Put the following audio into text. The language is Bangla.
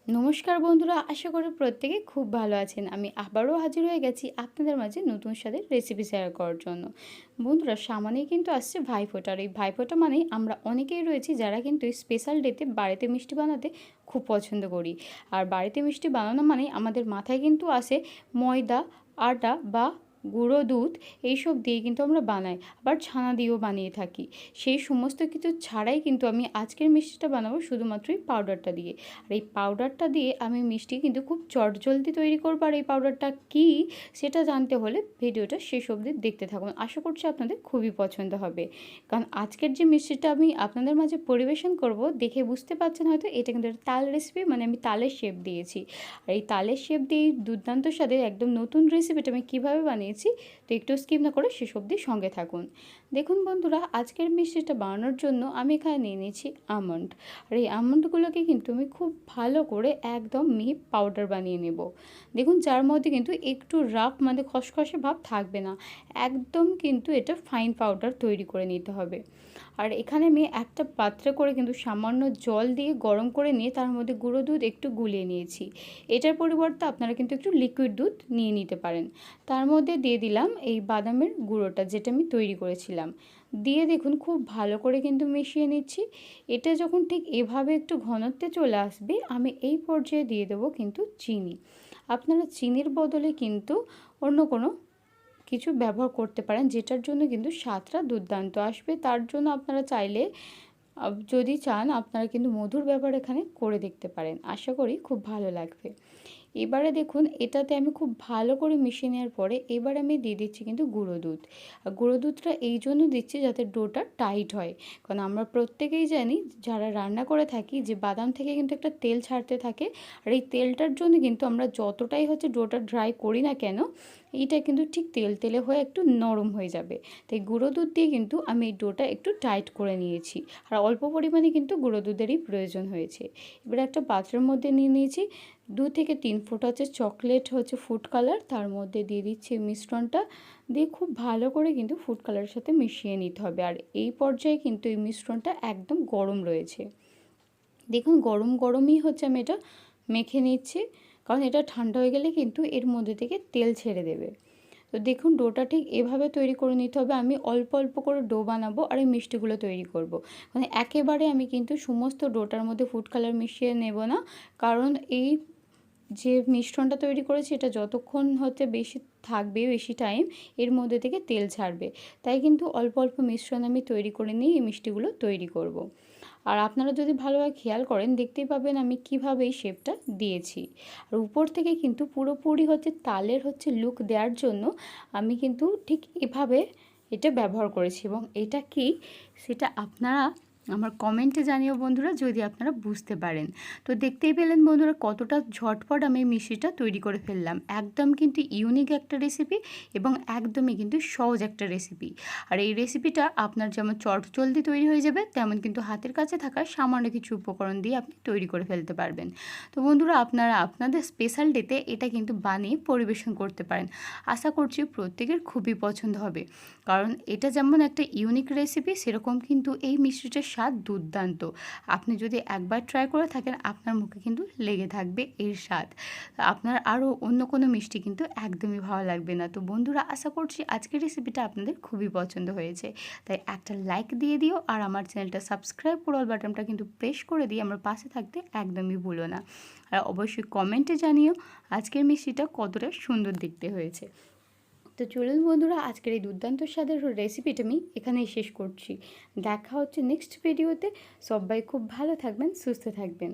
নমস্কার বন্ধুরা, আশা করি প্রত্যেকে খুব ভালো আছেন। আমি আবারও হাজির হয়ে গেছি আপনাদের মাঝে নতুন স্বাদের রেসিপি শেয়ার করার জন্য। বন্ধুরা, সামনেই কিন্তু আসছে ভাইফোঁটা। আর এই ভাইফোঁটা মানেই আমরা অনেকেই রয়েছি যারা কিন্তু এই স্পেশাল ডেতে বাড়িতে মিষ্টি বানাতে খুব পছন্দ করি। আর বাড়িতে মিষ্টি বানানো মানেই আমাদের মাথায় কিন্তু আসে ময়দা, আটা বা গুঁড়ো দুধ, এইসব দিয়ে কিন্তু আমরা বানাই, আবার ছানা দিয়েও বানিয়ে থাকি। সেই সমস্ত কিছু ছাড়াই কিন্তু আমি আজকের মিষ্টিটা বানাবো শুধুমাত্রই পাউডারটা দিয়ে। আর এই পাউডারটা দিয়ে আমি মিষ্টি কিন্তু খুব চটজলদি তৈরি করবো। আর এই পাউডারটা কী সেটা জানতে হলে ভিডিওটা শেষ অবধি দেখতে থাকুন। আশা করছি আপনাদের খুবই পছন্দ হবে, কারণ আজকের যে মিষ্টিটা আমি আপনাদের মাঝে পরিবেশন করব দেখে বুঝতে পারছেন হয়তো এটা কিন্তু একটা তাল রেসিপি, মানে আমি তালের শেপ দিয়েছি। আর এই তালের শেপ দিয়ে দুর্দান্ত স্বাদের একদম নতুন রেসিপিটা আমি কীভাবে বানিয়েছি তো একটু স্কিপ না করে শেষ অবধি সঙ্গে থাকুন। দেখুন বন্ধুরা, আজকের মিষ্টিটা বানানোর জন্য আমি এখানে নিয়ে নিয়েছি আমন্ড। আর এই আমন্ডগুলোকে কিন্তু আমি খুব ভালো করে একদম মিহি পাউডার বানিয়ে নেব। দেখুন, যার মধ্যে কিন্তু একটু রাফ মানে খসখসে ভাব থাকবে না, একদম কিন্তু এটা ফাইন পাউডার তৈরি করে নিতে হবে। আর এখানে আমি একটা পাত্রে করে কিন্তু সামান্য জল দিয়ে গরম করে নিয়ে তার মধ্যে গুঁড়ো দুধ একটু গুলিয়ে নিয়েছি। এটার পরিবর্তে আপনারা কিন্তু একটু লিকুইড দুধ নিয়ে নিতে পারেন। তার মধ্যে দিয়ে দিলাম এই বাদামের গুঁড়োটা, যেটা আমি তৈরি করেছিলাম। দিয়ে দেখুন খুব ভালো করে কিন্তু মিশিয়ে নিচ্ছি। এটা যখন ঠিক এভাবে একটু ঘনত্বে চলে আসবে, আমি এই পর্যায়ে দিয়ে দেবো কিন্তু চিনি। আপনারা চিনির বদলে কিন্তু অন্য কোনো কিছু ব্যবহার করতে পারেন, যেটার জন্য কিন্তু স্বাদটা দুর্দান্ত আসবে। তার জন্য আপনারা চাইলে যদি চান আপনারা কিন্তু মধুর ব্যবহার এখানে করে দেখতে পারেন। আশা করি খুব ভালো লাগবে। এবারে দেখুন, এটাতে আমি খুব ভালো করে মিশিয়ে নেওয়ার পরে এবার আমি দিয়ে দিচ্ছি কিন্তু গুঁড়ো দুধ। আর গুঁড়ো দুধটা এই জন্য দিচ্ছি যাতে ডোটা টাইট হয়, কারণ আমরা প্রত্যেকেই জানি যারা রান্না করে থাকি যে বাদাম থেকে কিন্তু একটা তেল ছাড়তে থাকে। আর এই তেলটার জন্য কিন্তু আমরা যতটাই ডোটা ড্রাই করি না কেন, এইটা কিন্তু ঠিক তেল তেলে হয়ে একটু নরম হয়ে যাবে। তাই গুঁড়ো দুধ দিয়ে কিন্তু আমি এই ডোটা একটু টাইট করে নিয়েছি। আর অল্প পরিমাণে কিন্তু গুঁড়ো দুধেরই প্রয়োজন হয়েছে। এবার একটা পাত্রের মধ্যে নিয়ে নিয়েছি 2 থেকে 3 ফোঁটা চকলেট ফুড কালার, তার মধ্যে দিয়ে দিচ্ছি মিশ্রণটা। দিয়ে খুব ভালো করে কিন্তু ফুড কালারের সাথে মিশিয়ে নিতে হবে। আর এই পর্যায়ে কিন্তু এই মিশ্রণটা একদম গরম রয়েছে। দেখুন গরম গরমই আমি এটা মেখে নিচ্ছি, কারণ এটা ঠান্ডা হয়ে গেলে কিন্তু এর মধ্যে থেকে তেল ছেড়ে দেবে। তো দেখুন ডোটা ঠিক এভাবে তৈরি করে নিতে হবে। আমি অল্প অল্প করে ডো বানাবো আর এই মিষ্টিগুলো তৈরি করব। মানে একেবারে আমি কিন্তু সমস্ত ডোটার মধ্যে ফুড কালার মিশিয়ে নেব না, কারণ এই যে মিশ্রণটা তৈরি করেছি এটা যতক্ষণ বেশি থাকবে, বেশি টাইম এর মধ্যে থেকে তেল ছাড়বে। তাই কিন্তু অল্প অল্প মিশ্রণ আমি তৈরি করে নিয়ে এই মিষ্টিগুলো তৈরি করব। আর আপনারা যদি ভালোভাবে খেয়াল করেন দেখতেই পাবেন আমি কিভাবে এই শেপটা দিয়েছি। আর উপর থেকে কিন্তু পুরোপুরি তালের লুক দেওয়ার জন্য আমি কিন্তু ঠিক এভাবে এটা ব্যবহার করেছি। এবং এটা কি সেটা আপনারা আমার কমেন্টে জানিও বন্ধুরা, যদি আপনারা বুঝতে পারেন। তো দেখতেই পেলেন বন্ধুরা কতটা ঝটপট আমি মিষ্টিটা তৈরি করে ফেললাম। একদম কিন্তু ইউনিক একটা রেসিপি এবং একদমই কিন্তু সহজ একটা রেসিপি। আর এই রেসিপিটা আপনার যেমন চটজলদি তৈরি হয়ে যাবে, তেমন কিন্তু হাতের কাছে থাকা সামান্য কিছু উপকরণ দিয়ে আপনি তৈরি করে ফেলতে পারবেন। তো বন্ধুরা, আপনারা আপনাদের স্পেশাল ডেতে এটা কিন্তু বানিয়ে পরিবেশন করতে পারেন। আশা করছি প্রত্যেকের খুবই পছন্দ হবে, কারণ এটা যেমন একটা ইউনিক রেসিপি, সেরকম কিন্তু এই মিষ্টিটার স্বাদ দুর্দান্ত। আপনি যদি একবার ট্রাই করে থাকেন আপনার মুখে কিন্তু লেগে থাকবে এর স্বাদ। আপনার আরও অন্য কোনো মিষ্টি কিন্তু একদমই ভালো লাগবে না। তো বন্ধুরা, আশা করছি আজকের রেসিপিটা আপনাদের খুবই পছন্দ হয়েছে। তাই একটা লাইক দিয়ে দিও, আর আমার চ্যানেলটা সাবস্ক্রাইব করে অল বাটনটা কিন্তু প্রেস করে দিয়ে আমার পাশে থাকতে একদমই ভুলো না। আর অবশ্যই কমেন্টে জানিও আজকের মিষ্টিটা কতটা সুন্দর দেখতে হয়েছে। তো চলুন বন্ধুরা, আজকের এই দুর্দান্ত স্বাদের রেসিপিটা আমি এখানেই শেষ করছি। দেখা হচ্ছে নেক্সট ভিডিওতে। সবাই খুব ভালো থাকবেন, সুস্থ থাকবেন।